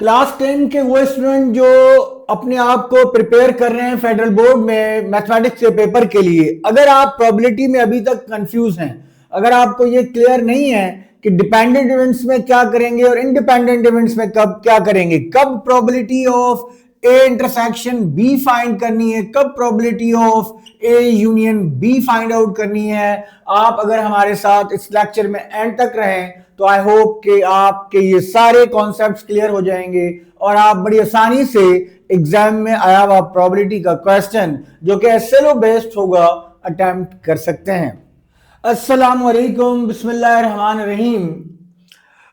Class 10 के वो student जो अपने आप को प्रिपेयर कर रहे हैं फेडरल बोर्ड में मैथमेटिक्स के पेपर के लिए, अगर आप प्रोबेबिलिटी में अभी तक कंफ्यूज हैं, अगर आपको ये क्लियर नहीं है कि डिपेंडेंट इवेंट्स में क्या करेंगे और इंडिपेंडेंट इवेंट्स में कब क्या करेंगे, कब probability of A intersection B find करनी है, कब probability of A union B find out करनी है, आप अगर हमारे साथ इस लेक्चर में एंड तक रहें तो आई होप कि आपके ये सारे कॉन्सेप्ट्स क्लियर हो जाएंगे और आप बड़ी आसानी से एग्जाम में आया हुआ प्रोबेबिलिटी का क्वेश्चन जो कि एसएलओ बेस्ड होगा अटेम्प्ट कर सकते हैं। अस्सलाम वालेकुम, बिस्मिल्लाहिर रहमानिर रहीम।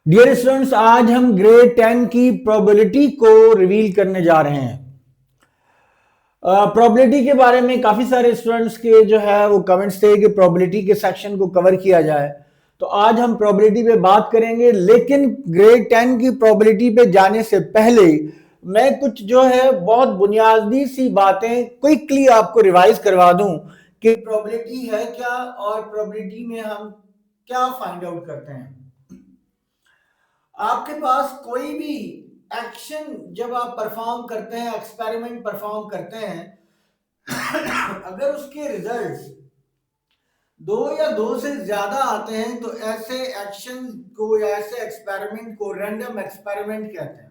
डियर स्टूडेंट्स, आज हम ग्रेड 10 की प्रोबेबिलिटी को रिवील करने जा रहे हैं। प्रोबेबिलिटी के बारे में काफी सारे स्टूडेंट्स के जो है वो कमेंट्स थे कि प्रोबेबिलिटी के सेक्शन को कवर किया जाए, तो आज हम प्रोबेबिलिटी पे बात करेंगे। लेकिन ग्रेड 10 की प्रोबेबिलिटी पे जाने से पहले मैं कुछ जो है बहुत बुनियादी सी बातें क्विकली आपको रिवाइज करवा दूं कि प्रोबेबिलिटी है क्या और प्रोबेबिलिटी में हम क्या फाइंड आउट करते हैं। आपके पास कोई भी एक्शन जब आप परफॉर्म करते हैं, एक्सपेरिमेंट परफॉर्म करते हैं अगर उसके रिजल्ट्स दो या दो से ज्यादा आते हैं तो ऐसे एक्शन को या ऐसे एक्सपेरिमेंट को रैंडम एक्सपेरिमेंट कहते हैं।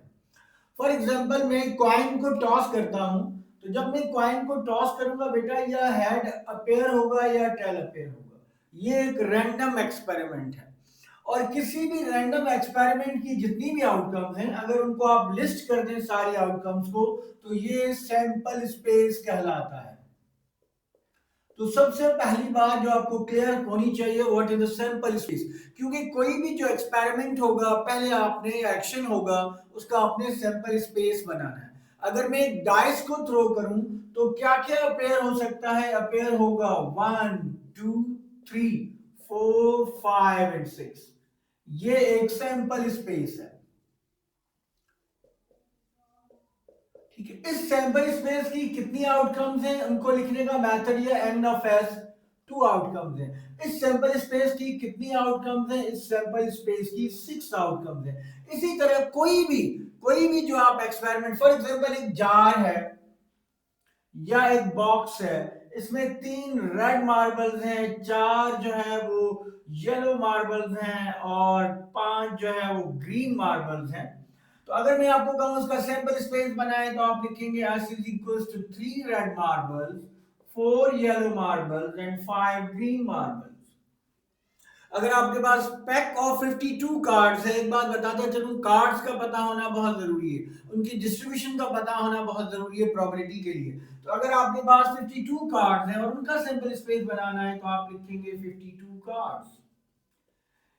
फॉर एग्जांपल, मैं कॉइन को टॉस करता हूं, तो जब मैं कॉइन को टॉस करूंगा बेटा, या हेड अपेयर होगा या टेल अपेयर होगा। ये एक रैंडम एक्सपेरिमेंट है और किसी भी रैंडम एक्सपेरिमेंट की जितनी भी आउटकम्स हैं, अगर उनको आप लिस्ट कर दें सारी आउटकम्स को, तो ये सैंपल स्पेस कहलाता है। तो सबसे पहली बात जो आपको क्लियर होनी चाहिए, what is the sample space. क्योंकि कोई भी जो एक्सपेरिमेंट होगा, पहले आपने एक्शन होगा, उसका आपने सैंपल स्पेस बनाना है। अगर मैं एक डाइस को थ्रो करूं तो क्या क्या अपेयर हो सकता है? अपेयर होगा 1 2 3 4 5 एंड 6। ये एक सैंपल स्पेस है। ठीक है, इस सैंपल स्पेस की कितनी आउटकम्स हैं, उनको लिखने का मेथड ये एन ऑफ एस 2 आउटकम्स हैं। इस सैंपल स्पेस की कितनी आउटकम्स हैं? इस सैंपल स्पेस की 6 आउटकम्स हैं। इसी तरह कोई भी जो आप एक्सपेरिमेंट, फॉर एग्जांपल एक जार है या एक बॉक्स है, इसमें 3 रेड मार्बल्स हैं, 4 जो है वो येलो मार्बल्स हैं और 5 जो है वो ग्रीन मार्बल्स हैं। तो अगर मैं आपको कहूं उसका सैंपल स्पेस बनाए तो आप लिखेंगे S is equals to 3 red marbles, 4 yellow marbles and 5 green marbles। अगर आपके पास पैक ऑफ 52 कार्ड्स है, एक बात बताता चलूं, कार्ड्स का पता होना बहुत जरूरी है, उनकी डिस्ट्रीब्यूशन का पता होना बहुत जरूरी है प्रोबेबिलिटी के लिए। तो अगर आपके पास 52 कार्ड्स हैं और उनका सैंपल स्पेस बनाना है तो आप लिखेंगे 52 कार्ड्स।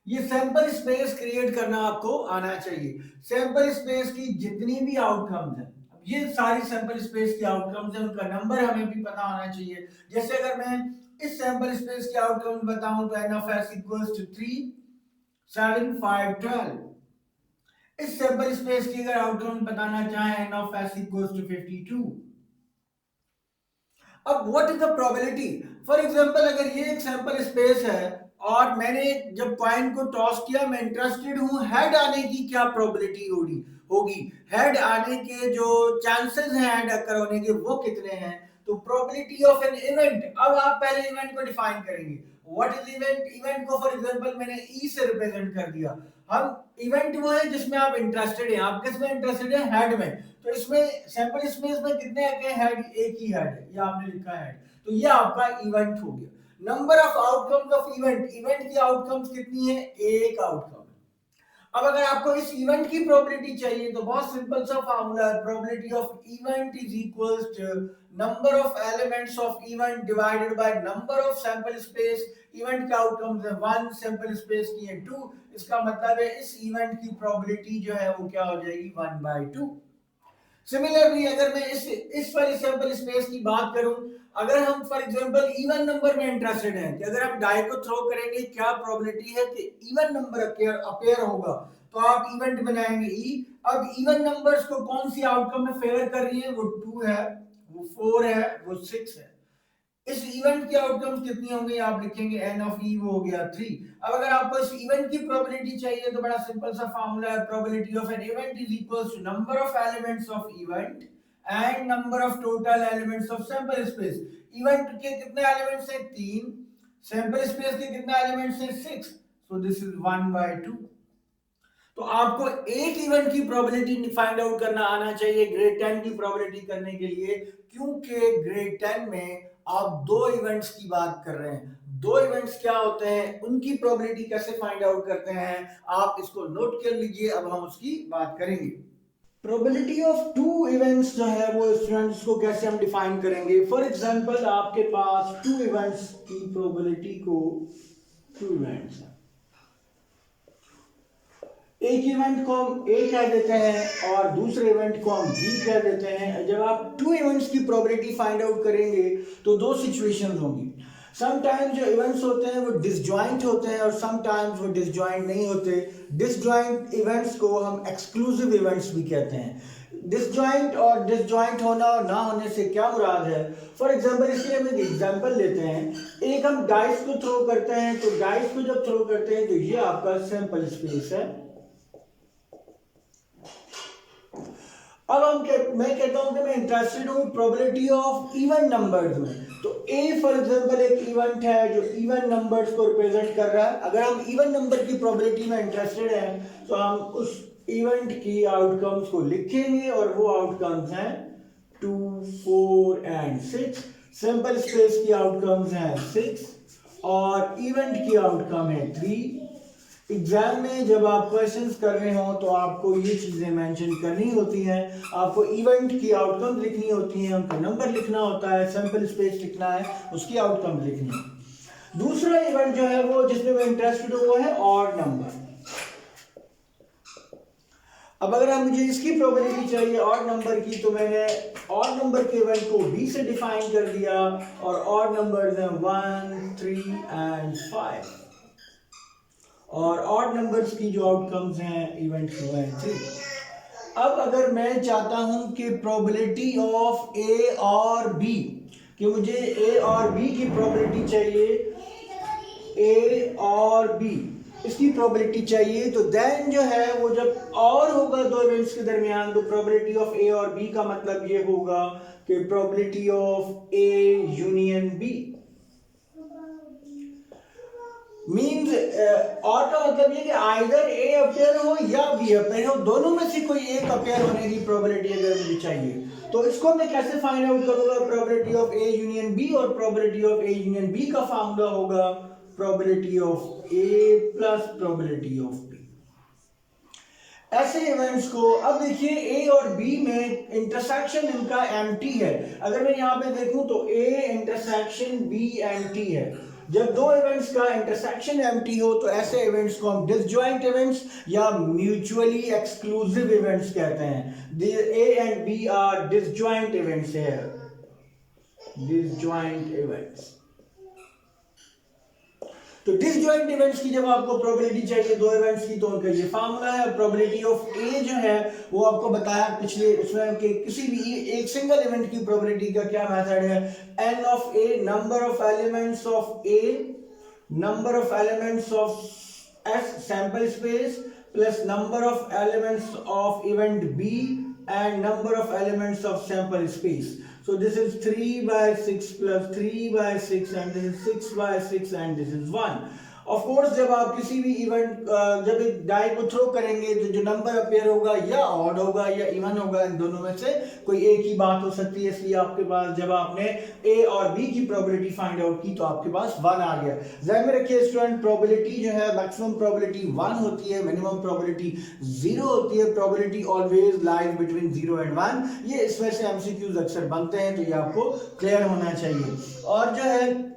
ये सैंपल स्पेस क्रिएट करना आपको आना चाहिए। सैंपल स्पेस की जितनी भी आउटकम्स हैं, ये सारी सैंपल स्पेस की आउटकम्स हैं, उनका नंबर हमें भी पता होना चाहिए। जैसे अगर मैं इस सैंपल स्पेस की आउटकम्स बताऊं तो n of s equals to 3 7 5 12। इस सैंपल स्पेस की अगर आउटकम बताना चाहें n of s equals to 52। अब what is the probability? For example, अगर ये एक सैंपल स्पेस है और मैंने जब कॉइन को टॉस किया, मैं इंटरेस्टेड हूं हेड आने की क्या प्रोबेबिलिटी होगी हेड आने के जो चांसेस हैं हेड अकर होने के वो कितने हैं। तो प्रोबेबिलिटी ऑफ एन इवेंट, अब आप पहले इवेंट को डिफाइन करेंगे। What is event? इवेंट को फॉर एग्जांपल मैंने ई से रिप्रेजेंट कर दिया। हम इवेंट वो है जिसमें आप इंटरेस्टेड हैं। आप किस में इंटरेस्टेड हैं? हेड में। तो इसमें सैंपल स्पेस में कितने हेड? एक ही हेड है, ये आपने लिखा है। तो ये आपका इवेंट हो गया। Number of outcomes of event, event की आउटकम्स कितनी है? एक आउटकम। अब अगर आपको इस इवेंट की प्रोबेबिलिटी चाहिए तो बहुत सिंपल सा फार्मूला है, probability of event is equals to number of elements of event divided by number of sample space. Event का आउटकम्स है 1, सैंपल स्पेस की है 2। इसका मतलब है इस इवेंट की प्रोबेबिलिटी जो है वो क्या हो जाएगी? 1/2। सिमिलरली अगर मैं इस वाली सैंपल स्पेस की बात करूं, अगर हम फॉर एग्जांपल इवन नंबर में इंटरेस्टेड हैं कि अगर आप डाई को थ्रो करेंगे क्या प्रोबेबिलिटी है कि इवन नंबर अपेयर होगा, तो आप इवेंट बनाएंगे ई। अब इवन नंबर्स को कौन सी आउटकम में फेवर कर रही है? वो 2 है, वो 4 है, वो 6 है। इस इवेंट की आउटकम्स कितनी होंगी, आप लिखेंगे n ऑफ e, वो हो गया 3। अब अगर आपको इस इवेंट की प्रोबेबिलिटी चाहिए तो बड़ा सिंपल सा फार्मूला है, probability of an event is equals to number of elements of event and number of total elements of sample space. Event के कितने एलिमेंट्स हैं, 3। सैंपल स्पेस के कितने एलिमेंट्स हैं, 6। So this is 1/2। तो आपको एक इवेंट की प्रोबेबिलिटी फाइंड आउट करना आना चाहिए ग्रेड 10 की प्रोबेबिलिटी करने के लिए, क्योंकि ग्रेड 10 में आप दो इवेंट्स की बात कर रहे हैं। दो इवेंट्स क्या होते हैं, उनकी प्रोबेबिलिटी कैसे फाइंड आउट करते हैं, आप इसको नोट कर लीजिए, अब हम उसकी बात करेंगे। प्रोबेबिलिटी ऑफ टू इवेंट्स जो है वो स्टूडेंट्स को कैसे हम डिफाइन करेंगे। फॉर एग्जांपल आपके पास टू इवेंट्स की प्रोबेबिलिटी को, टू इवेंट्स है, एक इवेंट को हम ए कह देते हैं और दूसरे इवेंट को हम बी कह देते हैं। जब आप टू इवेंट्स की प्रोबेबिलिटी फाइंड आउट करेंगे तो दो सिचुएशंस होंगी। समटाइम्स जो इवेंट्स होते हैं वो डिसजॉइंट होते हैं और समटाइम्स वो डिसजॉइंट नहीं होते। डिसजॉइंट इवेंट्स को हम एक्सक्लूसिव इवेंट्स भी कहते हैं। डिसजॉइंट और डिसजॉइंट होना और ना होने से क्या मुराद है, फॉर एग्जांपल इसके लिए हम एक एग्जांपल लेते हैं। एक हम डाइस को थ्रो करते हैं, तो डाइस को जब थ्रो करते हैं तो ये आपका सैंपल स्पेस है। अब मैं कहता हूं कि मैं इंटरेस्टेड हूं प्रोबेबिलिटी ऑफ इवन नंबर्स में। तो ए फॉर एग्जांपल एक इवेंट है जो इवन नंबर्स को रिप्रेजेंट कर रहा है। अगर हम इवन नंबर की प्रोबेबिलिटी में इंटरेस्टेड हैं तो हम उस इवेंट की आउटकम्स को लिखेंगे और वो आउटकम्स हैं 2, 4 एंड 6। सैंपल स्पेस की आउटकम्स हैं 6 और इवेंट की आउटकम है 3। एग्जाम में जब आप क्वेश्चंस कर रहे हो तो आपको ये चीजें मेंशन करनी होती हैं। आपको इवेंट की आउटकम लिखनी होती हैं, उनका नंबर लिखना होता है, सैंपल स्पेस लिखना है, उसकी आउटकम लिखनी है। दूसरा इवेंट जो है वो जिसमें मैं इंटरेस्टेड हूं वो है ऑड नंबर। अब अगर आप मुझे इसकी प्रोबेबिलिटी चाहिए ऑड नंबर की, तो मैंने ऑड नंबर के इवेंट को बी से डिफाइन कर दिया और ऑड नंबर्स हैं 1, 3 एंड 5 और ऑड नंबर्स की जो आउटकम्स हैं इवेंट की वो है 3। अब अगर मैं चाहता हूं कि प्रोबेबिलिटी ऑफ ए और बी, कि मुझे ए और बी की प्रोबेबिलिटी चाहिए, ए और बी इसकी प्रोबेबिलिटी चाहिए, तो देन जो है वो जब और होगा दो इवेंट्स के दरमियान, तो प्रोबेबिलिटी ऑफ ए और बी का मतलब ये होगा कि probability of A union B means और का मतलब ये कि आइदर ए अपेयर हो या बी अपेयर हो, दोनों में से कोई एक अपेयर होने की प्रोबेबिलिटी अगर मुझे चाहिए तो इसको मैं कैसे फाइंड आउट करूंगा। Probability of A union B और probability of A union B का फार्मूला होगा probability of A plus probability of B. ऐसे इवेंट्स को अब देखिए ए और बी में इंटरसेक्शन इनका एम्प्टी है। अगर मैं यहाँ पे देखूं तो ए इंटरसेक्शन बी एम्प्टी है। जब दो इवेंट्स का इंटरसेक्शन एम्प्टी हो तो ऐसे इवेंट्स को हम डिसजॉइंट इवेंट्स या म्यूचुअली एक्सक्लूसिव इवेंट्स कहते हैं। A and B are disjoint events है, डिसजॉइंट इवेंट्स। तो डिसजॉइंट इवेंट्स की जब आपको प्रोबेबिलिटी चाहिए दो इवेंट्स की, तो उनका ये फार्मूला है। प्रोबेबिलिटी ऑफ ए जो है वो आपको बताया पिछले उसमें कि किसी भी एक सिंगल इवेंट की प्रोबेबिलिटी का क्या मेथड है, n of A number of elements of A, number of elements of S sample space plus number of elements of event B and number of elements of sample space. So this is 3/6 plus 3/6 and this is 6/6 and this is 1. Of course जब आप किसी भी event जब एक die को throw करेंगे तो जो नंबर अपेयर होगा या ऑड होगा या इवन होगा, इन दोनों में से कोई एक ही बात हो सकती है। इसलिए आपके पास जब आपने ए और बी की प्रोबेबिलिटी फाइंड आउट की तो आपके पास 1 आ गया। ध्यान में रखिए स्टूडेंट, प्रोबेबिलिटी जो है मैक्सिमम प्रोबेबिलिटी 1 होती है, मिनिमम प्रोबेबिलिटी 0 होती है। Probability always lies between 0 and 1। ये इसमें से एमसीक्यूज अक्सर बनते हैं, तो ये आपको क्लियर होना चाहिए। और जो है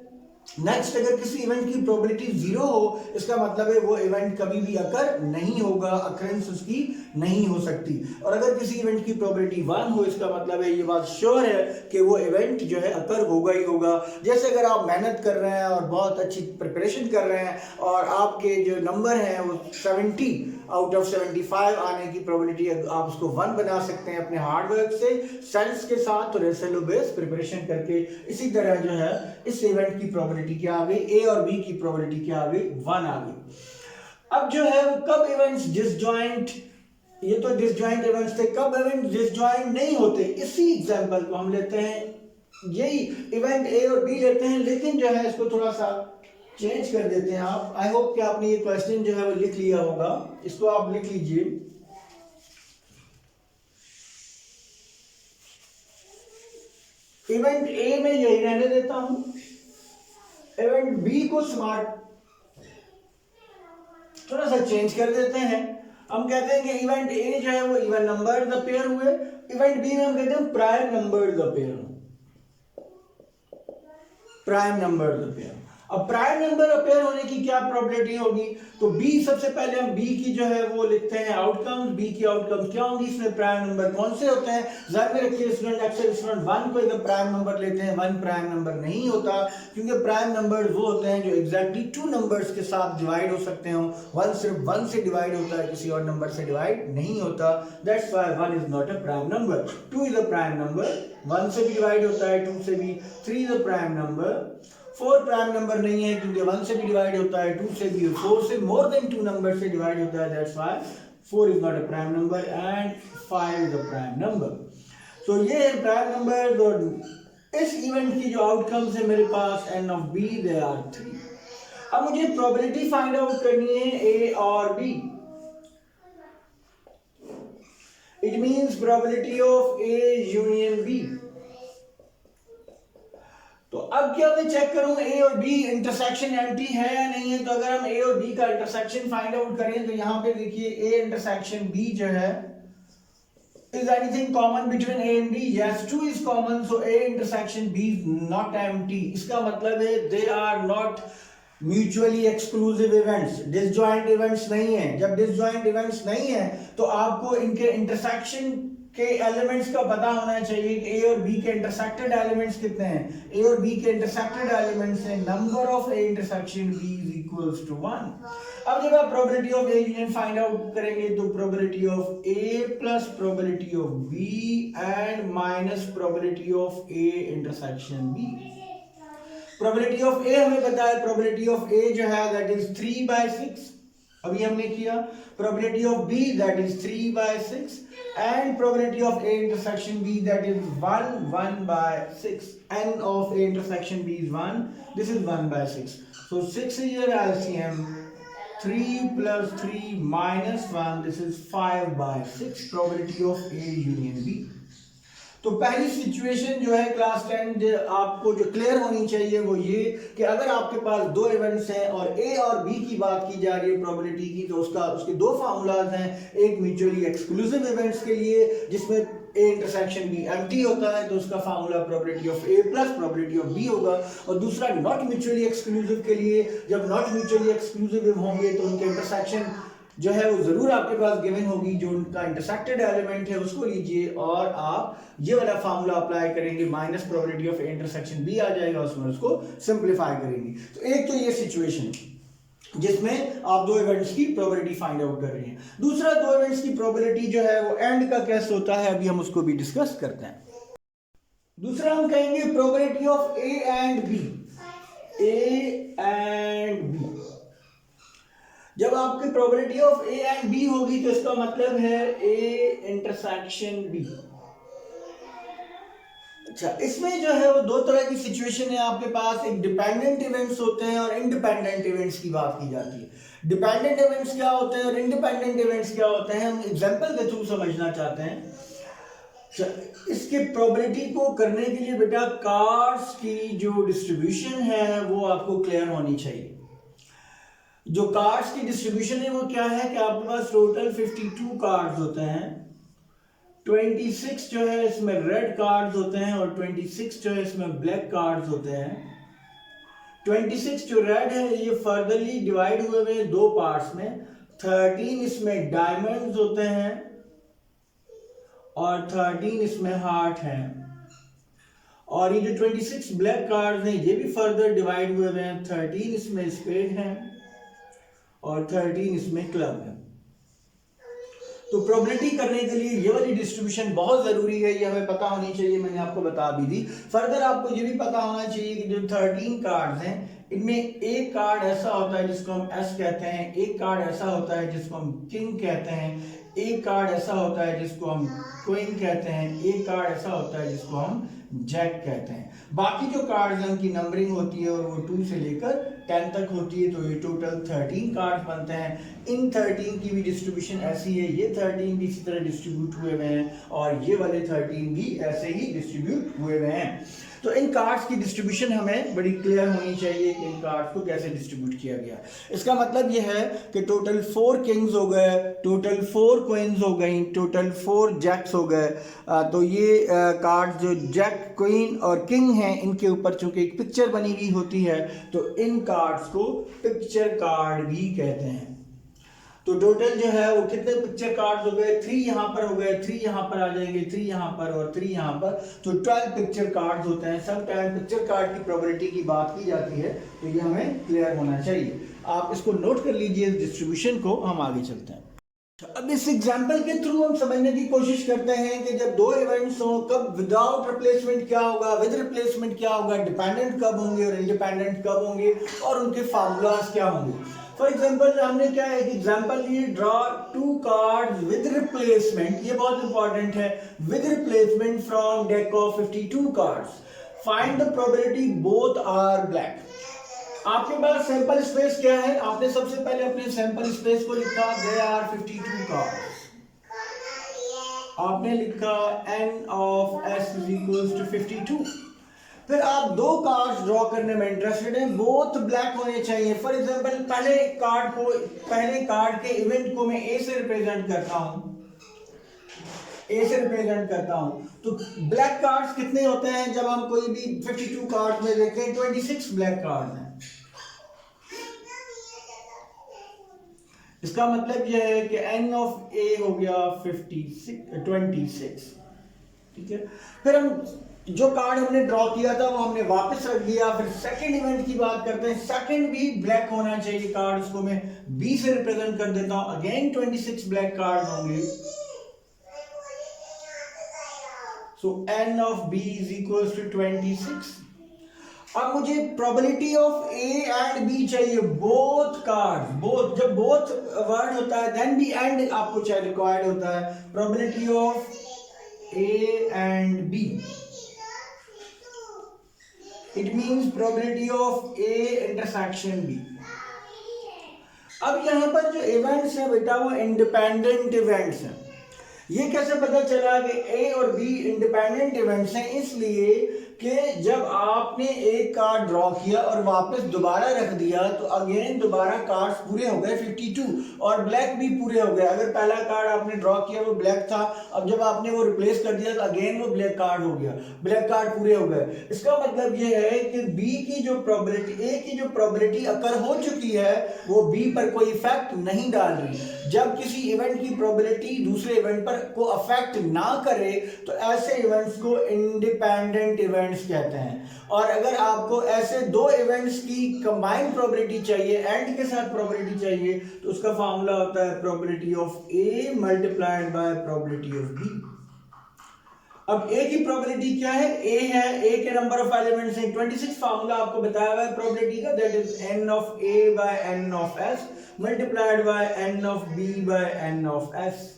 नेक्स्ट, अगर किसी इवेंट की प्रोबेबिलिटी 0 हो, इसका मतलब है वो इवेंट कभी भी अकर नहीं होगा, अकरेंस उसकी नहीं हो सकती। और अगर किसी इवेंट की प्रोबेबिलिटी 1 हो, इसका मतलब है ये बात श्योर है कि वो इवेंट जो है अकर होगा ही होगा। जैसे अगर आप मेहनत कर रहे हैं और बहुत अच्छी प्रिपरेशन कर रहे हैं और आपके जो नंबर हैं वो 70 आउट ऑफ 75 आने की प्रोबेबिलिटी, आप उसको 1 बना सकते हैं अपने हार्डवर्क से, सेंस के साथ और एसएलओ बेस प्रिपरेशन करके। इसी तरह जो है इस इवेंट की प्रोबेबिलिटी क्या आ गई, ए और बी की प्रोबेबिलिटी क्या आ गई, 1 आ गई। अब जो है कब इवेंट्स डिसजॉइंट, ये तो डिसजॉइंट इवेंट्स थे, कब इवेंट डिसजॉइंट नहीं होते, इसी एग्जांपल को हम लेते हैं, यही इवेंट ए और बी लेते हैं, लेकिन जो है इसको थोड़ा सा चेंज कर देते हैं आप। आई होप कि आपने ये क्वेश्चन जो है वो लिख लिया होगा, इसको आप लिख लीजिए। इवेंट ए में यही रहने देता हूं, इवेंट बी को स्मार्ट थोड़ा सा चेंज कर देते हैं। हम कहते हैं कि इवेंट ए जो है वो इवन नंबर द पेयर हुए, इवेंट बी में हम कहते हैं prime number the pair, prime number the pair. अब प्राइम नंबर अपेयर होने की क्या प्रोबेबिलिटी होगी, तो बी, सबसे पहले हम बी की जो है वो लिखते हैं आउटकम्स। बी की आउटकम्स क्या होंगी, इसमें प्राइम नंबर कौन से होते हैं, ध्यान में रखिए स्टूडेंट, अक्सर स्टूडेंट 1 को एकदम प्राइम नंबर लेते हैं, 1 प्राइम नंबर नहीं होता, क्योंकि प्राइम नंबर वो होते हैं जो एग्जैक्टली 2 नंबर्स के साथ डिवाइड हो सकते हो। 1 सिर्फ 1 से डिवाइड होता है, किसी और नंबर से डिवाइड नहीं होता, that's why 1 is not a prime number. 2 is a prime number, 1 से भी डिवाइड होता है, 2 से भी, 3 is a prime number, 4 prime number नहीं है क्योंकि 1 से भी डिवाइड होता है, 2 से भी, 4 से मोर देन 2 नंबर से डिवाइड होता है, that's why 4 is not a prime number and 5 is a prime number. तो ये है प्राइम नंबर। और इस इवेंट की जो आउटकम्स है मेरे पास n of b, they are 3। अब मुझे प्रोबेबिलिटी फाइंड आउट करनी है a और b। It means probability of a union b। तो अब क्या मैं चेक करूं ए और बी इंटरसेक्शन एम्प्टी है या नहीं है। तो अगर हम ए और बी का इंटरसेक्शन फाइंड आउट करें तो यहां पे देखिए ए इंटरसेक्शन बी जो है, is anything common between A and B? Yes, 2 is common, so A intersection B is not empty। इसका मतलब है they are not mutually exclusive events, disjoint events नहीं है। जब disjoint events नहीं है तो आपको इनके intersection के एलिमेंट्स का पता होना चाहिए कि ए और बी के इंटरसेक्टेड एलिमेंट्स कितने हैं। ए और बी के इंटरसेक्टेड एलिमेंट्स हैं number of A intersection B is equals to 1। अब जब आप probability of A union find out करेंगे तो probability of A plus probability of B and minus probability of A intersection B. Probability of A हमें पता है, probability of ए जो है दैट इज 3/6, अभी हमने किया। Probability of B that is 3/6 and probability of A intersection B that is 1/6. N of A intersection B is 1. This is 1/6. So 6 is your LCM. 3 plus 3 minus 1. This is 5/6. Probability of A union B. तो पहली situation जो है class 10 आपको जो clear होनी चाहिए वो ये कि अगर आपके पास दो इवेंट्स हैं और ए और बी की बात की जा रही है प्रोबेबिलिटी की, तो उसके दो फार्मूलाज हैं। एक म्यूचुअली एक्सक्लूसिव इवेंट्स के लिए जिसमें ए इंटरसेक्शन बी एम्प्टी होता है तो उसका formula probability of A plus probability of B होगा। और दूसरा नॉट म्यूचुअली एक्सक्लूसिव के लिए, जब नॉट म्यूचुअली एक्सक्लूसिव होंगे तो उनके इंटरसेक्शन जो है वो जरूर आपके पास गिवन होगी, जो उनका इंटरसेक्टेड एलिमेंट है उसको लीजिए और आप ये वाला फार्मूला अप्लाई करेंगे, minus probability of intersection B आ जाएगा, उसमें उसको सिंपलीफाई करेंगे। तो एक तो ये सिचुएशन जिसमें आप दो इवेंट्स की प्रोबेबिलिटी फाइंड आउट कर रहे हैं। दूसरा, दो इवेंट्स की प्रोबेबिलिटी जो है वो एंड का कैसे होता है, अभी हम उसको भी डिस्कस करते हैं। दूसरा हम कहेंगे probability of A and B. A and B, जब आपकी probability of A and B होगी तो इसका मतलब है ए इंटरसेक्शन बी। अच्छा, इसमें जो है वो दो तरह की सिचुएशन है आपके पास, एक डिपेंडेंट इवेंट्स होते हैं और इंडिपेंडेंट इवेंट्स की बात की जाती है। डिपेंडेंट इवेंट्स क्या होते हैं और इंडिपेंडेंट इवेंट्स क्या होते हैं, हम एग्जांपल के थ्रू समझना चाहते हैं। इसके प्रोबेबिलिटी को करने के लिए बेटा कार्ड्स की जो डिस्ट्रीब्यूशन है वो आपको क्लियर होनी चाहिए। जो कार्ड्स की डिस्ट्रीब्यूशन है वो क्या है कि आपके पास टोटल 52 कार्ड्स होते हैं। 26 जो है इसमें रेड कार्ड्स होते हैं और 26 जो है इसमें ब्लैक कार्ड्स होते हैं। 26 जो रेड है ये फर्दरली डिवाइड हुए हैं दो पार्ट्स में। 13 इसमें डायमंड्स होते हैं और 13 इसमें हार्ट है। और ये जो 26 ब्लैक कार्ड्स हैं ये भी फर्दर डिवाइड हुए हैं। 13 इसमें स्पेड है और 13 इसमें क्लब है। तो प्रोबेबिलिटी करने के लिए ये वाली डिस्ट्रीब्यूशन बहुत जरूरी है, ये हमें पता होनी चाहिए, मैंने आपको बता भी दी। फर्दर आपको ये भी पता होना चाहिए कि जो 13 कार्ड्स हैं इनमें एक कार्ड ऐसा होता है जिसको हम एस कहते हैं, एक कार्ड ऐसा होता है जिसको हम किंग कहते हैं, एक कार्ड ऐसा होता है जिसको हम क्वीन कहते हैं, एक कार्ड ऐसा होता है जिसको हम जैक कहते हैं। बाकी जो कार्ड्स हैं उनकी नंबरिंग होती है और वो 2 से लेकर 10 तक होती है। तो ये टोटल 13 कार्ड्स बनते हैं। इन 13 की भी डिस्ट्रीब्यूशन ऐसी है, ये 13 भी इसी तरह डिस्ट्रीब्यूट हुए हुए हैं और ये वाले 13 भी ऐसे ही डिस्ट्रीब्यूट हुए हुए हैं। तो इन कार्ड्स की डिस्ट्रीब्यूशन हमें बड़ी क्लियर होनी चाहिए कि इन कार्ड्स को कैसे डिस्ट्रीब्यूट किया गया। इसका मतलब ये है कि टोटल 4 किंग्स हो गए, टोटल 4 क्वींस हो गई, टोटल 4 जैक्स हो गए। तो ये कार्ड जो जैक, क्वीन और किंग हैं इनके ऊपर चूंकि एक पिक्चर बनी हुई होती है तो इन कार्ड्स को पिक्चर कार्ड भी कहते हैं। तो टोटल जो है वो कितने पिक्चर कार्ड्स हो गए, 3 यहाँ पर हो गए, 3 यहाँ पर आ जाएंगे, 3 यहाँ पर और 3 यहाँ पर, तो 12 पिक्चर कार्ड्स होते हैं। सब टाइम पिक्चर कार्ड की प्रोबेबिलिटी की बात की जाती है तो ये हमें क्लियर होना चाहिए। आप इसको नोट कर लीजिए इस डिस्ट्रीब्यूशन को। हम आगे चलते हैं। अब इस एग्जाम्पल के थ्रू हम समझने की कोशिश करते हैं कि जब दो इवेंट्स हो कब विदाउट रिप्लेसमेंट क्या होगा, विद रिप्लेसमेंट क्या होगा, डिपेंडेंट कब होंगे और इंडिपेंडेंट कब होंगे और उनके फार्मूलाज क्या होंगे। फॉर एग्जाम्पल हमने क्या है, एग्जाम्पल लिए ड्रॉ 2 कार्ड्स विद रिप्लेसमेंट, ये बहुत इंपॉर्टेंट है, with replacement from deck of 52 cards, find the probability both are black. आपके पास सैंपल स्पेस क्या है, आपने सबसे पहले अपने सैंपल स्पेस को लिखा देयर आर 52 कार्ड्स, आपने लिखा n of s is equals to 52। फिर आप 2 कार्ड्स ड्रॉ करने में इंटरेस्टेड हैं, बोथ ब्लैक होने चाहिए। फॉर एग्जांपल पहले कार्ड के इवेंट को मैं ए से रिप्रेजेंट करता हूं, ए से रिप्रेजेंट करता हूं। तो ब्लैक कार्ड्स कितने होते हैं जब हम कोई भी 52 कार्ड्स में देखें, 26 ब्लैक कार्ड्स हैं। इसका मतलब यह है कि n ऑफ a हो गया 26, ठीक है। फिर हम जो कार्ड हमने ड्रॉ किया था वो हमने वापस रख दिया। फिर सेकंड इवेंट की बात करते हैं, सेकंड भी ब्लैक होना चाहिए कार्ड, उसको मैं b से रिप्रेजेंट कर देता हूं। अगेन 26 ब्लैक कार्ड होंगे, so n of b is equals to 26। अब मुझे probability of A and B चाहिए, बोथ कार्ड, बोथ, जब बोथ वर्ड होता है देन भी एंड आपको चाहिए, रिक्वायर्ड होता है। Probability of A and B, it means probability of A intersection B. अब यहां पर जो इवेंट्स है बेटा वो इंडिपेंडेंट इवेंट्स हैं। ये कैसे पता चला कि ए और बी इंडिपेंडेंट इवेंट्स हैं? इसलिए कि जब आपने एक कार्ड ड्रॉ किया और वापस दोबारा रख दिया तो अगेन दोबारा कार्ड्स पूरे हो गए 52 और ब्लैक भी पूरे हो गए। अगर पहला कार्ड आपने ड्रॉ किया वो ब्लैक था, अब जब आपने वो रिप्लेस कर दिया तो अगेन वो ब्लैक कार्ड हो गया, ब्लैक कार्ड पूरे हो गए। इसका मतलब ये है कि बी की जो प्रोबेबिलिटी, ए की जो प्रोबेबिलिटी अकर हो चुकी है वो बी पर कोई इफेक्ट नहीं डाल रही। जब किसी इवेंट की प्रोबेबिलिटी दूसरे इवेंट पर को अफेक्ट ना करे तो ऐसे इवेंट्स को इंडिपेंडेंट इवेंट्स कहते हैं। और अगर आपको ऐसे 2 इवेंट्स की कंबाइंड प्रोबेबिलिटी चाहिए, एंड के साथ प्रोबेबिलिटी चाहिए, तो उसका फार्मूला होता है probability of A multiplied by probability of B. अब ए की प्रोबेबिलिटी क्या है, ए है, ए के नंबर ऑफ एलिमेंट्स हैं 26, फार्मूला आपको बताया हुआ है प्रोबेबिलिटी का, that is n of a by n of s multiplied by n of b by n of s।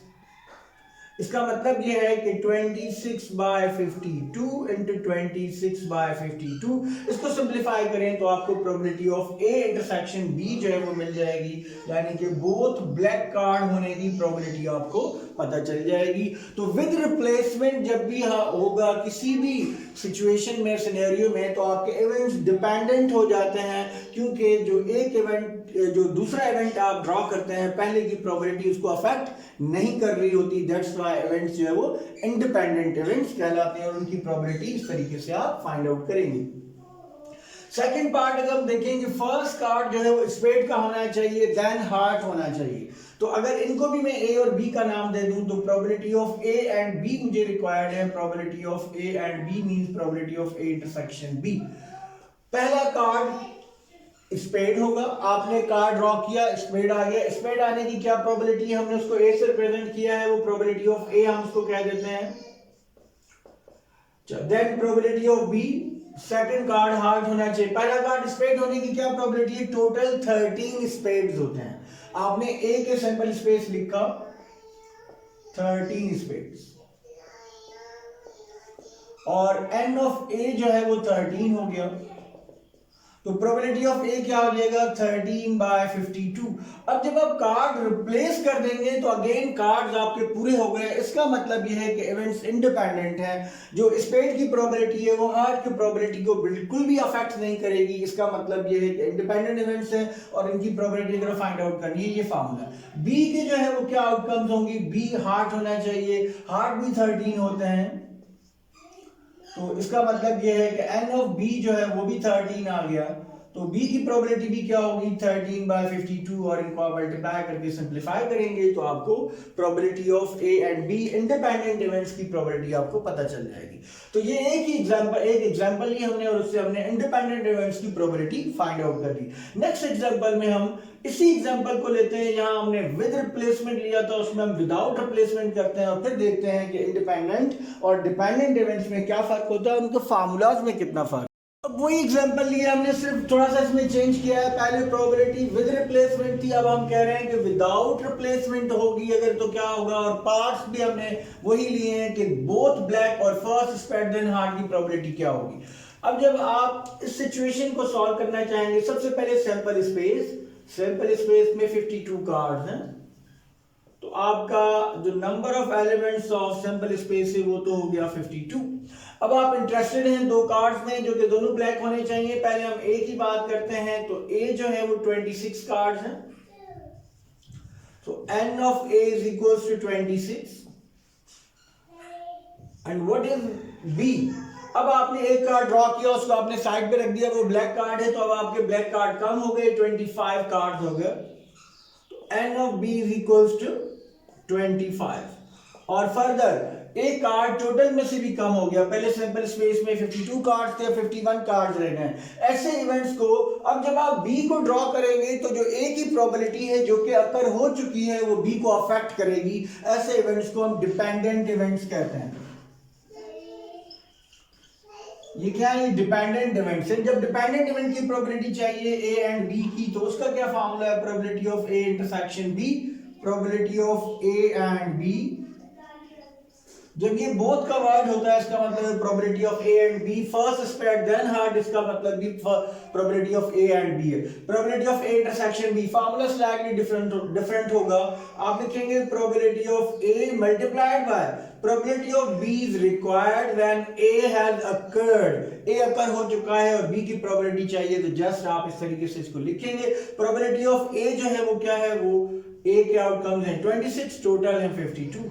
इसका मतलब यह है कि 26 बाय 52 इंटू 26 बाय 52, इसको सिंप्लीफाई करें तो आपको probability of A intersection B जो है वो मिल जाएगी, यानी कि बोथ ब्लैक कार्ड होने की प्रोबेबिलिटी आपको पता चल जाएगी। तो विद रिप्लेसमेंट जब भी होगा किसी भी सिचुएशन में, सिनेरियो में, तो आपके इवेंट्स डिपेंडेंट हो जाते हैं, क्योंकि जो एक इवेंट, जो दूसरा इवेंट आप ड्रॉ करते हैं पहले की प्रोबेबिलिटी उसको अफेक्ट नहीं कर रही होती। दैट्स व्हाई इवेंट्स जो है वो इंडिपेंडेंट इवेंट्स कहलाते हैं और उनकी प्रोबेबिलिटी इस तरीके से आप फाइंड आउट करेंगे। सेकंड पार्ट अगर हम देखेंगे, फर्स्ट कार्ड जो है वो स्पेड का होना चाहिए, देन हार्ट होना चाहिए। तो अगर इनको भी मैं ए और बी का नाम दे दूं तो probability of A and B मुझे रिक्वायर्ड है। Probability of A and B means probability of A intersection B. पहला कार्ड स्पेड होगा, आपने कार्ड ड्रॉ किया, स्पेड आ गया। स्पेड आने की क्या प्रोबेबिलिटी है, हमने उसको ए से रिप्रेजेंट किया है, वो प्रोबेबिलिटी ऑफ ए हम उसको कह देते हैं। Then probability of B, second card heart होना चाहिए। पहला कार्ड स्पेड होने की क्या प्रोबेबिलिटी है, टोटल 13 स्पेड्स होते हैं। आपने ए के सैंपल स्पेस लिखा 13 स्पेड्स, और एन ऑफ ए जो है वो 13 हो गया, तो प्रोबेबिलिटी ऑफ ए क्या हो जाएगा 13/52। अब जब आप कार्ड रिप्लेस कर देंगे तो अगेन कार्ड्स आपके पूरे हो गए। इसका मतलब यह है कि इवेंट्स इंडिपेंडेंट हैं। जो स्पेड की प्रोबेबिलिटी है वो हार्ट की प्रोबेबिलिटी को बिल्कुल भी अफेक्ट नहीं करेगी। इसका मतलब यह है कि इंडिपेंडेंट इवेंट्स हैं और इनकी प्रोबेबिलिटी अगर फाइंड आउट करनी है, ये फार्मूला। बी के जो है वो क्या आउटकम्स होंगी, बी हार्ट होना चाहिए, हार्ट भी 13 होते हैं, तो इसका मतलब यह है कि एन ऑफ बी जो है वो भी 13 आ गया। तो बी की प्रोबेबिलिटी भी क्या होगी 13/52, और इनको आप मल्टीप्लाई करके सिंप्लीफाई करेंगे तो आपको probability of A and be independent events की प्रोबेबिलिटी आपको पता चल जाएगी। तो ये एक एग्जांपल ही हमने, और उससे हमने इंडिपेंडेंट इवेंट्स की प्रोबेबिलिटी फाइंड आउट कर दी। नेक्स्ट एग्जांपल में हम इसी एग्जांपल को लेते हैं, यहां हमने विद रिप्लेसमेंट लिया था, उसमें हम विदाउट रिप्लेसमेंट करते हैं और फिर देखते हैं कि इंडिपेंडेंट और डिपेंडेंट इवेंट्स में क्या फर्क होता है, उनके फार्मूलाज में कितना फर्क। अब वही एग्जांपल लिया हमने, सिर्फ थोड़ा सा इसमें चेंज किया है। पहले प्रोबेबिलिटी विद रिप्लेसमेंट थी, अब हम कह रहे हैं कि विदाउट रिप्लेसमेंट होगी अगर तो क्या होगा, और पार्ट्स भी हमने वही लिए हैं कि बोथ ब्लैक और फर्स्ट स्पेड देन हार्ट की प्रोबेबिलिटी क्या होगी। अब जब आप इस सिचुएशन को सॉल्व करना चाहेंगे, सबसे पहले सैंपल स्पेस में 52 कार्ड्स हैं, तो आपका जो number of elements of sample space है वो तो हो गया 52। अब आप इंटरेस्टेड हैं दो कार्ड्स में जो कि दोनों ब्लैक होने चाहिए। पहले हम ए की बात करते हैं, तो ए जो है वो 26 कार्ड्स हैं, तो n of a is equals to 26 and what is b। अब आपने एक कार्ड ड्रॉ किया, उसको आपने साइड पे रख दिया, वो ब्लैक कार्ड है, तो अब आपके ब्लैक कार्ड कम हो गए, 25 कार्ड हो गए, तो n of b is equals to 25। और फर्दर एक कार्ड टोटल में से भी कम हो गया, पहले सैंपल स्पेस में 52 कार्ड्स थे, 51 कार्ड्स रह गए। ऐसे इवेंट्स को अब जब आप बी को ड्रॉ करेंगे तो जो ए की प्रोबेबिलिटी है जो कि अकर हो चुकी है वो बी को अफेक्ट करेगी। ऐसे इवेंट्स को हम डिपेंडेंट इवेंट्स कहते हैं। ये क्या है, डिपेंडेंट इवेंट्स है। जब डिपेंडेंट इवेंट की प्रोबेबिलिटी चाहिए ए एंड बी की, तो उसका क्या फार्मूला है, probability of A intersection B, probability of A and B. जब ये बोथ का वर्ड होता है, इसका मतलब probability of A and B, first spade then heart, इसका मतलब भी probability of A and B है। Probability of A intersection B, formula slightly different होगा। आप लिखेंगे probability of A multiplied by probability of B is required when A has occurred. A occur हो चुका है और बी की प्रोबेबिलिटी चाहिए, तो जस्ट आप इस तरीके से इसको लिखेंगे। प्रोबेबिलिटी ऑफ ए जो है वो क्या है, वो ए के आउटकम्स हैं 26, टोटल है 52।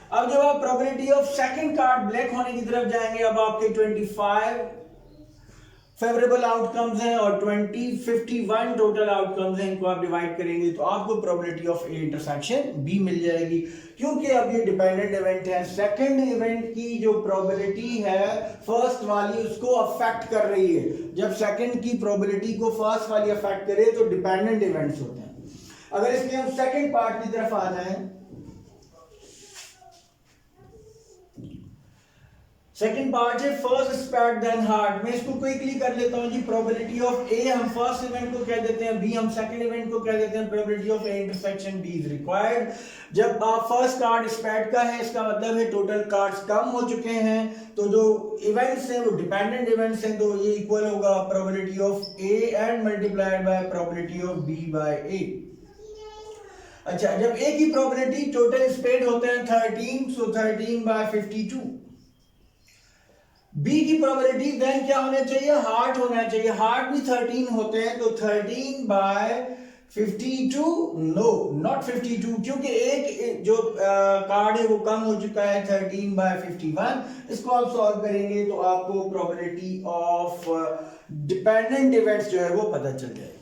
अब जब आप probability of second card black होने की तरफ जाएंगे, अब आपके 25 फेवरेबल आउटकम्स हैं और 51 टोटल आउटकम्स हैं। इनको आप डिवाइड करेंगे तो आपको probability of A intersection B मिल जाएगी, क्योंकि अब ये डिपेंडेंट इवेंट है। सेकंड इवेंट की जो प्रोबेबिलिटी है फर्स्ट वाली उसको अफेक्ट कर रही है। जब सेकंड की प्रोबेबिलिटी को फर्स्ट वाली अफेक्ट करे तो डिपेंडेंट इवेंट्स होते हैं। अगर इसके हम सेकंड पार्ट की तरफ आ जाएं, सेकंड पार्ट है फर्स्ट स्पेड देन हार्ट। मैं इसको क्विकली कर लेता हूं जी। प्रोबेबिलिटी ऑफ ए हम फर्स्ट इवेंट को कह देते हैं, बी हम सेकंड इवेंट को कह देते हैं। Probability of A intersection B is required. जब आप फर्स्ट कार्ड स्पेड का है, इसका मतलब है टोटल कार्ड्स कम हो चुके हैं, तो जो इवेंट्स हैं वो डिपेंडेंट इवेंट्स हैं, तो ये इक्वल होगा probability of A and multiplied by probability of B by A. अच्छा, जब ए की प्रोबेबिलिटी टोटल स्पेड होते हैं 13, सो 13/52। बी की प्रोबेबिलिटी देन क्या होना चाहिए, हार्ट होना चाहिए। हार्ट भी 13 होते हैं, तो 13/52 52 नो नॉट 52, क्योंकि एक जो कार्ड है वो कम हो चुका है 13/51। इसको आप सॉल्व करेंगे तो आपको प्रोबेबिलिटी ऑफ डिपेंडेंट इवेंट्स जो है वो पता चल जाएगी।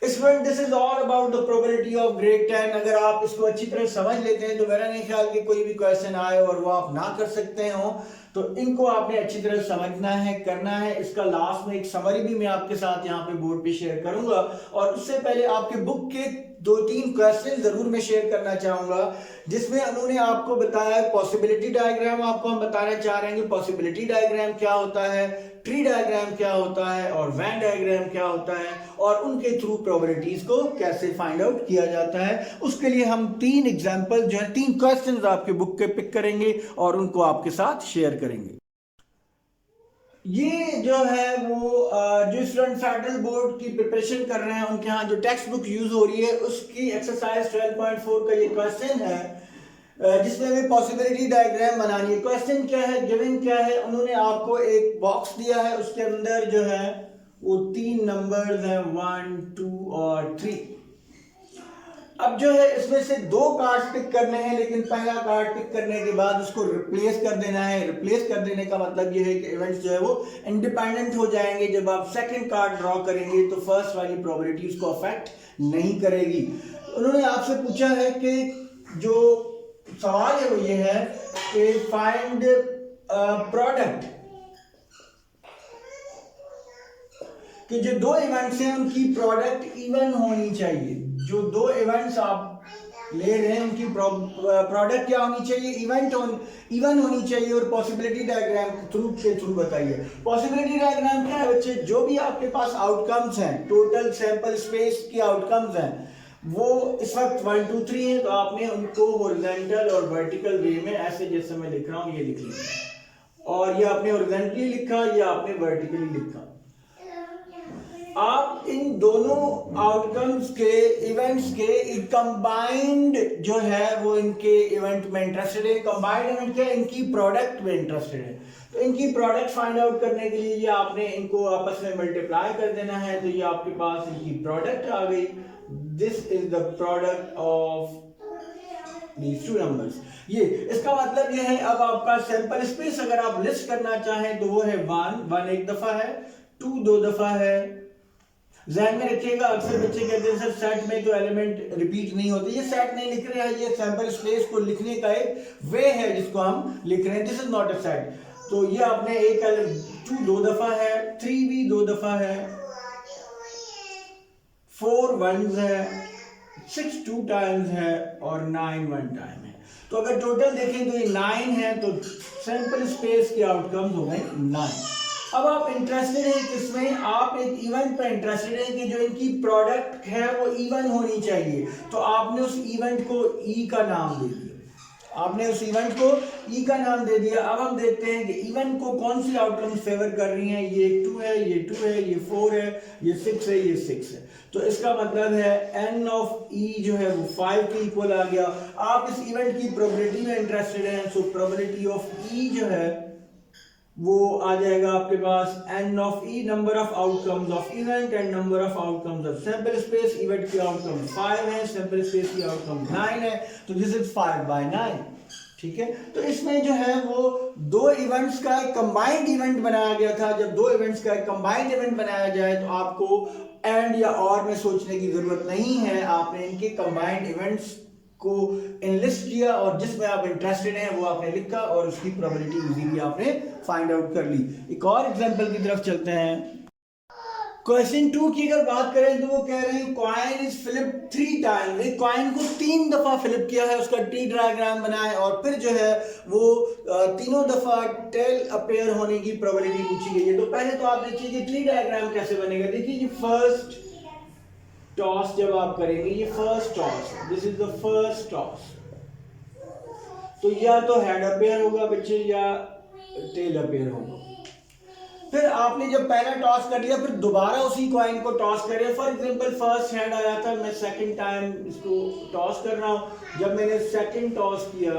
Student this is all about the probability of grade 10। अगर आप इसको अच्छी तरह समझ लेते हैं तो मेरा नहीं ख्याल कि कोई भी क्वेश्चन आए और वो आप ना कर सकते हो। तो इनको आपने अच्छी तरह समझना है, करना है। इसका लास्ट में एक समरी भी मैं आपके साथ यहाँ पे बोर्ड पे शेयर करूंगा, और उससे पहले आपके बुक के 2-3 क्वेश्चन जरूर मैं शेयर करना चाहूंगा, जिसमें उन्होंने आपको बताया पॉसिबिलिटी डायग्राम। आपको हम बताना चाह रहे हैं कि पॉसिबिलिटी डायग्राम क्या होता है, ट्री डायग्राम क्या होता है और वेन डायग्राम क्या होता है, और उनके थ्रू प्रोबेबिलिटीज को कैसे फाइंड आउट किया जाता है। उसके लिए हम 3 एग्जांपल जो है 3 क्वेश्चंस आपके बुक के पिक करेंगे और उनको आपके साथ शेयर करेंगे। ये जो है वो जो स्टूडेंट फेडरल बोर्ड की प्रिपरेशन कर रहे हैं उनके यहाँ जो टेक्स्ट बुक यूज हो रही है उसकी एक्सरसाइज 12.4 का ये क्वेश्चन है, जिसमें हमें पॉसिबिलिटी डायग्राम बनानी है। क्वेश्चन क्या है, गिवन क्या है, उन्होंने आपको एक बॉक्स दिया है, उसके अंदर जो है वो 3 नंबर्स हैं 1, 2 और 3। अब जो है इसमें से 2 कार्ड पिक करने हैं, लेकिन पहला कार्ड पिक करने के बाद उसको रिप्लेस कर देना है। रिप्लेस कर देने का मतलब ये है कि इवेंट्स जो है वो इंडिपेंडेंट हो जाएंगे। जब आप सेकंड कार्ड ड्रॉ करेंगे तो फर्स्ट वाली प्रोबेबिलिटी उसको अफेक्ट नहीं करेगी। उन्होंने आपसे पूछा है कि जो सवाल है वो ये है कि फाइंड प्रोडक्ट, कि जो 2 इवेंट्स हैं उनकी प्रोडक्ट इवन होनी चाहिए। जो 2 इवेंट्स आप ले रहे हैं उनकी प्रोडक्ट क्या होनी चाहिए, इवन होनी चाहिए। और पॉसिबिलिटी डायग्राम के थ्रू बताइए। पॉसिबिलिटी डायग्राम क्या है बच्चे, जो भी आपके पास आउटकम्स हैं, टोटल सैंपल स्पेस की आउटकम्स हैं, वो इस वक्त 1, 2, 3 है, तो आपने उनको हॉरिजॉन्टल और वर्टिकल वे में ऐसे जैसे मैं लिख रहा हूं ये लिख लिया, और ये आपने हॉरिजॉन्टली लिखा, ये आपने वर्टिकली लिखा। आप इन दोनों आउटकम्स के इवेंट्स के कंबाइंड जो है वो इनके इवेंट में इंटरेस्टेड है। कंबाइंड इवेंट क्या है, इनकी प्रोडक्ट में इंटरेस्टेड है। तो इनकी प्रोडक्ट फाइंड आउट करने के लिए ये आपने इनको आपस में मल्टीप्लाई कर देना है, तो ये आपके पास इनकी प्रोडक्ट आ गई। This is the product of these 2 numbers। ये इसका मतलब ये है, अब आपका सैंपल स्पेस अगर आप लिस्ट करना चाहें तो वो है 1 एक दफा है, 2 2 दफा है। ध्यान में रखिएगा, अक्सर बच्चे कहते हैं सर सेट में तो एलिमेंट रिपीट नहीं होते। ये सेट नहीं लिख रहे हैं, ये सैंपल स्पेस को लिखने का एक वे है जिसको हम लिख रहे हैं। This is not a set. तो ये आपने एक 2 2 दफा है, 3 भी 2 दफा है, 4 वंस है, 6 2 टाइम्स है और 9 1 टाइम है। तो अगर टोटल देखें तो ये 9 है, तो सैंपल स्पेस के आउटकम्स हो गए 9। अब आप इंटरेस्टेड हैं किसमें, आप एक इवेंट पर इंटरेस्टेड हैं कि जो इनकी प्रोडक्ट है वो इवन होनी चाहिए। तो आपने उस इवेंट को ई का नाम दे दिया, आपने उस इवेंट को ई का नाम दे दिया। अब हम देखते हैं कि इवेंट को कौन सी आउटकम्स फेवर कर रही हैं। ये 2 है, ये 2 है, ये 4 है, ये 6 है, ये 6 है। तो इसका मतलब है n ऑफ ई जो है वो 5 के इक्वल आ गया। आप इस इवेंट की प्रोबेबिलिटी में इंटरेस्टेड हैं, सो प्रोबेबिलिटी ऑफ ई जो है वो आ जाएगा आपके पास n of E, number of outcomes of event and number of outcomes of sample space. Event की आउटकम 5 है, सैंपल स्पेस की आउटकम 9 है, तो दिस इज 5/9। ठीक है, तो इसमें जो है वो 2 इवेंट्स का एक कंबाइंड इवेंट बनाया गया था। जब 2 इवेंट्स का एक कंबाइंड इवेंट बनाया जाए तो आपको एंड या और में सोचने की जरूरत नहीं है। आपने इनके कंबाइंड इवेंट्स को इनलिस्ट किया और जिसमें आप इंटरेस्टेड हैं वो आपने लिखा और उसकी प्रोबेबिलिटी इजीली आपने फाइंड आउट कर ली। एक और एग्जांपल की तरफ चलते हैं। क्वेश्चन 2 की अगर बात करें तो वो कह रहे हैं कॉइन इज फ्लिप 3 टाइम्स। एक कॉइन को 3 दफा फ्लिप किया है, उसका टी डायग्राम बनाए और फिर जो है वो तीनों दफा टेल अपीयर होने की प्रोबेबिलिटी पूछी गई है। तो पहले तो आप देखिए कि ट्री डायग्राम कैसे बनेगा। देखिए ये फर्स्ट टॉस जब आप करेंगे, ये first toss, this is the first toss, तो या तो हेड अपीयर होगा बच्चे या टेल अपीयर होगा। फिर आपने जब पहला टॉस कर लिया फिर दोबारा उसी कॉइन को टॉस करें। फॉर एग्जांपल फर्स्ट हेड आया था, मैं सेकंड टाइम इसको टॉस कर रहा हूं। जब मैंने सेकंड टॉस किया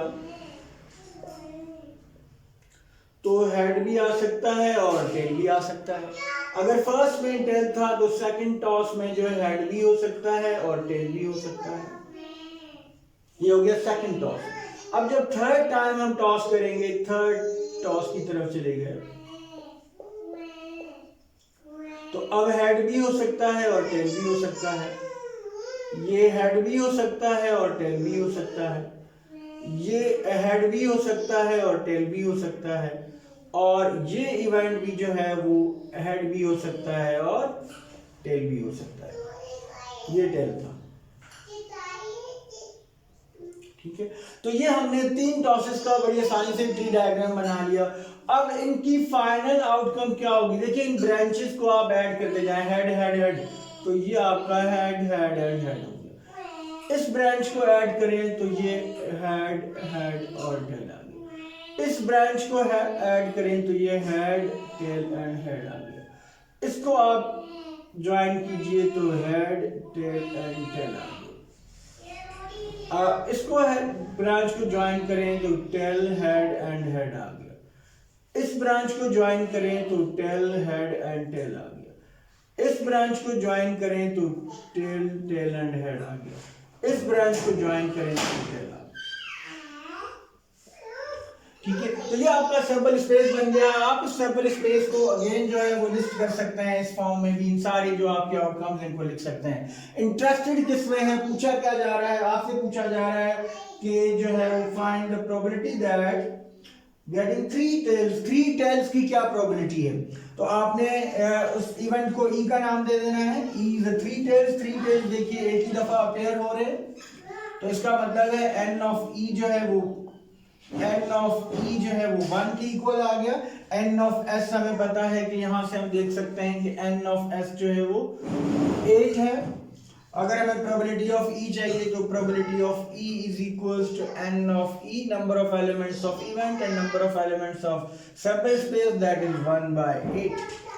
तो हेड भी आ सकता है और टेल भी आ सकता है। अगर फर्स्ट में टेल था तो सेकंड टॉस में जो है हेड भी हो सकता है और टेल भी हो सकता है। ये हो गया सेकंड टॉस। अब जब थर्ड टाइम हम टॉस करेंगे, थर्ड टॉस की तरफ चले गए, तो अब हेड भी हो सकता है और टेल भी हो सकता है। ये हेड भी हो सकता है और टेल भी हो सकता है। ये हेड भी हो सकता है और टेल भी हो सकता है। और ये इवेंट भी जो है वो हेड भी हो सकता है और टेल भी हो सकता है। ये टेल था, ठीक है। तो ये हमने 3 टॉसेस का बड़ी आसानी से ट्री डायग्राम बना लिया। अब इनकी फाइनल आउटकम क्या होगी? देखिए इन ब्रांचेस को आप ऐड करते जाएं, हेड हेड हेड, तो ये आपका हेड हेड हेड हेड हो गया। इस ब्रांच को ऐड करें तो ये हेड हेड और टेल आ गया। इस ब्रांच को ऐड करें तो ये हेड टेल एंड हेड आ गया। इसको आप ज्वाइन कीजिए तो हेड टेल एंड टेल आ गया। इसको ब्रांच को ज्वाइन करें तो टेल हेड एंड हेड आ गया। इस ब्रांच को ज्वाइन करें तो टेल हेड एंड टेल आ गया। इस ब्रांच को ज्वाइन करें तो टेल टेल एंड हेड आ गया। इस ब्रांच को ज्वाइन करें तो टेल आ गया। ठीक है, तो ये आपका सैंपल स्पेस बन गया। आप इस सैंपल स्पेस को अगेन जो है वो लिस्ट कर सकते हैं इस फॉर्म में भी। इन सारी जो आपके आउटकम्स इनको लिख सकते हैं। इंटरेस्टेड किसमें है, पूछा क्या जा रहा है, आपसे पूछा जा रहा है कि जो है find the probability that getting 3 tails की क्या प्रोबेबिलिटी है। तो आपने उस इवेंट को ई का नाम दे देना है। E is 3 tales. 3 टेल्स देखिए एक ही दफा अपेयर हो रहे हैं, तो इसका मतलब है एन ऑफ ई जो है वो एन ऑफ ई जो है वो 1 के इक्वल आ गया। एन ऑफ एस हमें पता है कि यहां से हम देख सकते हैं कि एन ऑफ एस जो है वो 8 है। अगर हमें प्रोबेबिलिटी ऑफ ई चाहिए तो probability of E is equals to N of E, number of elements of event and number of elements of sample space, that is 1/8।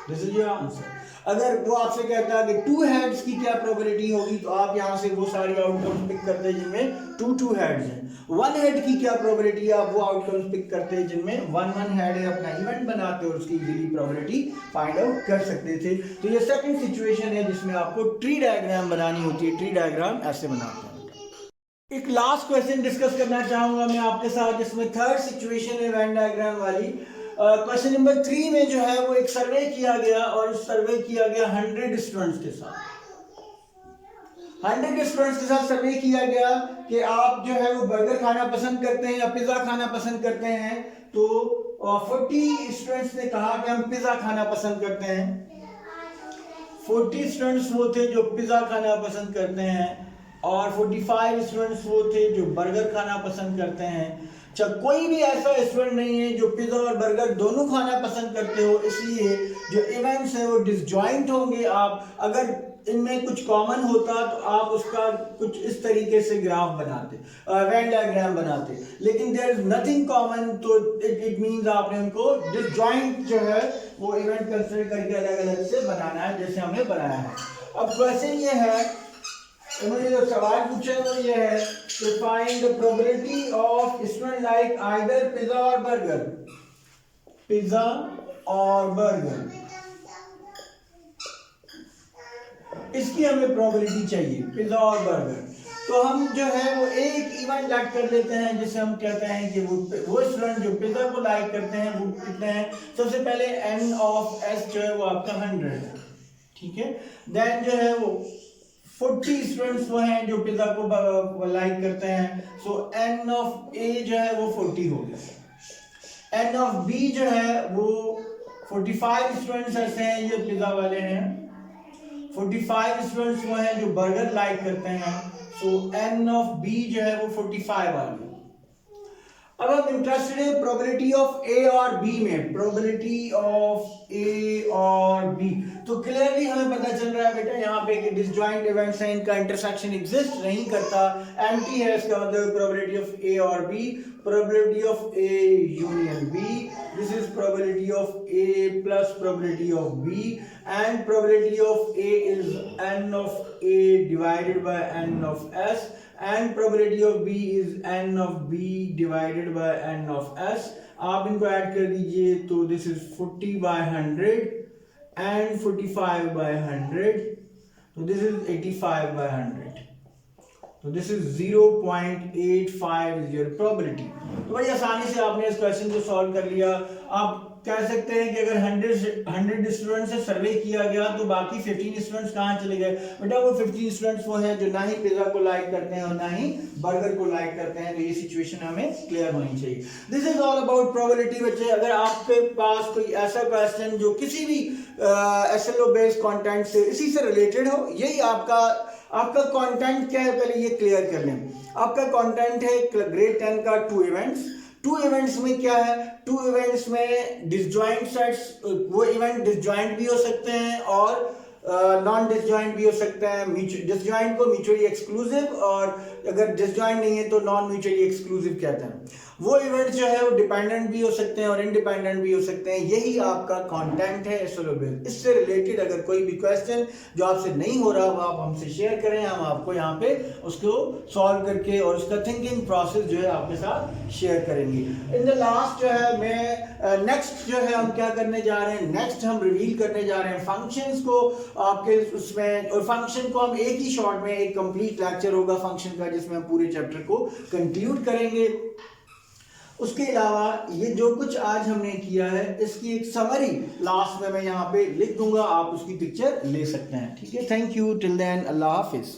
This is your answer. अगर वो आपसे कहता है कि 2 हेड्स की क्या प्रोबेबिलिटी होगी, तो आप यहां से वो सारी आउटकम्स पिक करते हैं जिनमें 2 हेड्स हैं। 1 हेड की क्या प्रोबेबिलिटी है, आप वो आउटकम्स पिक करते हैं जिनमें 1 हेड है, अपना इवेंट बनाते और उसकी इजीली प्रोबेबिलिटी फाइंड आउट कर सकते थे। तो ये सेकंड सिचुएशन है जिसमें आपको ट्री डायग्राम बनानी होती है। ट्री डायग्राम ऐसे बनाते हैं। एक लास्ट क्वेश्चन डिस्कस करना चाहूंगा मैं आपके साथ, जिसमें थर्ड सिचुएशन है वेन डायग्राम वाली। क्वेश्चन नंबर 3 में जो है वो एक सर्वे किया गया और सर्वे किया गया 100 स्टूडेंट्स के साथ। 100 स्टूडेंट्स के साथ सर्वे किया गया कि आप जो है वो बर्गर खाना पसंद करते हैं या पिज्जा खाना पसंद करते हैं। तो 40 स्टूडेंट्स ने कहा कि हम पिज्जा खाना पसंद करते हैं। 40 स्टूडेंट्स वो थे जो पिज्जा खाना पसंद करते हैं और 45 स्टूडेंट्स वो थे जो बर्गर खाना पसंद करते हैं। जब कोई भी ऐसा स्टूडेंट नहीं है जो पिज्जा और बर्गर दोनों खाना पसंद करते हो, इसलिए जो इवेंट्स है वो डिसजॉइंट होंगे। आप अगर इनमें कुछ कॉमन होता तो आप उसका कुछ इस तरीके से ग्राफ बनाते, वेन डायग्राम बनाते, लेकिन देयर इज नथिंग कॉमन, तो इट मींस आपने उनको डिसजॉइंट जो है वो इवेंट कंसीडर करके अलग अलग से बनाना है, जैसे हमने बनाया है। अब क्वेश्चन ये है, उन्होंने जो सवाल पूछा है वो ये है कि find the probability of student like either pizza और बर्गर, पिज्जा और बर्गर, इसकी हमें प्रोबेबिलिटी चाहिए, पिज्जा और बर्गर। तो हम जो है वो एक इवेंट ऐड कर लेते हैं जिसे हम कहते हैं कि वो स्टूडेंट जो पिज्जा को लाइक करते हैं वो कितने हैं। सबसे पहले एन ऑफ एस जो है वो आपका 100 है, ठीक है। देन जो है वो 40 स्टूडेंट्स वो हैं जो पिज्जा को लाइक करते हैं, सो एन ऑफ ए जो है वो 40 हो गया। एन ऑफ बी जो है वो 45 स्टूडेंट्स ऐसे हैं ये पिज्जा वाले हैं, 45 स्टूडेंट्स वो हैं जो बर्गर लाइक करते हैं, सो एन ऑफ बी जो है वो 45 आ गया। अब हम इंटरेस्टेड है प्रोबेबिलिटी ऑफ ए और बी में, प्रोबेबिलिटी ऑफ ए और बी। तो क्लियरली हमें पता चल रहा है बेटा यहाँ पे कि डिसजॉइंट इवेंट्स हैं, इनका इंटरसेक्शन एग्जिस्ट नहीं करता, एम्प्टी है, इसका मतलब प्रोबेबिलिटी ऑफ ए और B, probability of A union B, this is probability of A plus probability of B, and probability of A is n of a divided by n of s, and probability of b is n of b divided by n of s। आप इनको add कर दीजिए तो this is 40/100 and 45 by 100, so this is 85 by 100, तो this is 0.85 is your probability. तो बड़ी आसानी से आपने इस क्वेश्चन को सॉल्व कर लिया। आप कह सकते हैं कि अगर 100 स्टूडेंट से सर्वे किया गया तो बाकी 15 स्टूडेंट्स कहाँ चले गए? बेटा वो 15 स्टूडेंट्स वो हैं जो ना ही पिज्जा को लाइक करते हैं और ना ही बर्गर को लाइक करते हैं। तो ये सिचुएशन हमें क्लियर होनी चाहिए। This is all about probability. बच्चे अगर आपके पास कोई ऐसा क्वेश्चन जो किसी भी SLO बेस्ड कंटेंट से इसी से रिलेटेड हो, यही आपका कंटेंट क्या है पहले ये क्लियर कर लें। आपका कंटेंट है ग्रेड 10 का 2 इवेंट्स में क्या है? 2 इवेंट्स में डिसजॉइंट सेट्स, वो इवेंट डिसजॉइंट भी हो सकते हैं और नॉन डिसजॉइंट भी हो सकते हैं। डिसजॉइंट को म्यूचुअली एक्सक्लूसिव, और अगर डिसजॉइंट नहीं है तो नॉन म्यूचुअली एक्सक्लूसिव कहते हैं। वो इवेंट जो है वो डिपेंडेंट भी हो सकते हैं और इंडिपेंडेंट भी हो सकते हैं। यही आपका कंटेंट है SLO बेस्ड। इससे रिलेटेड अगर कोई भी क्वेश्चन जो आपसे नहीं हो रहा वो आप हमसे शेयर करें, हम आपको यहाँ पे उसको सॉल्व करके और उसका थिंकिंग प्रोसेस जो है आपके साथ शेयर करेंगे। इन द लास्ट जो है मैं नेक्स्ट जो है हम क्या करने जा रहे हैं, नेक्स्ट हम रिवील करने जा रहे हैं फंक्शंस को आपके उसमें, और फंक्शन को हम एक ही शॉट में, एक कंप्लीट लेक्चर होगा फंक्शन का जिसमें हम पूरे चैप्टर को कंक्लूड करेंगे। उसके अलावा ये जो कुछ आज हमने किया है इसकी एक समरी लास्ट में मैं यहाँ पे लिख दूंगा, आप उसकी पिक्चर ले सकते हैं। ठीक है, थैंक यू, टिल देन अल्लाह हाफिज।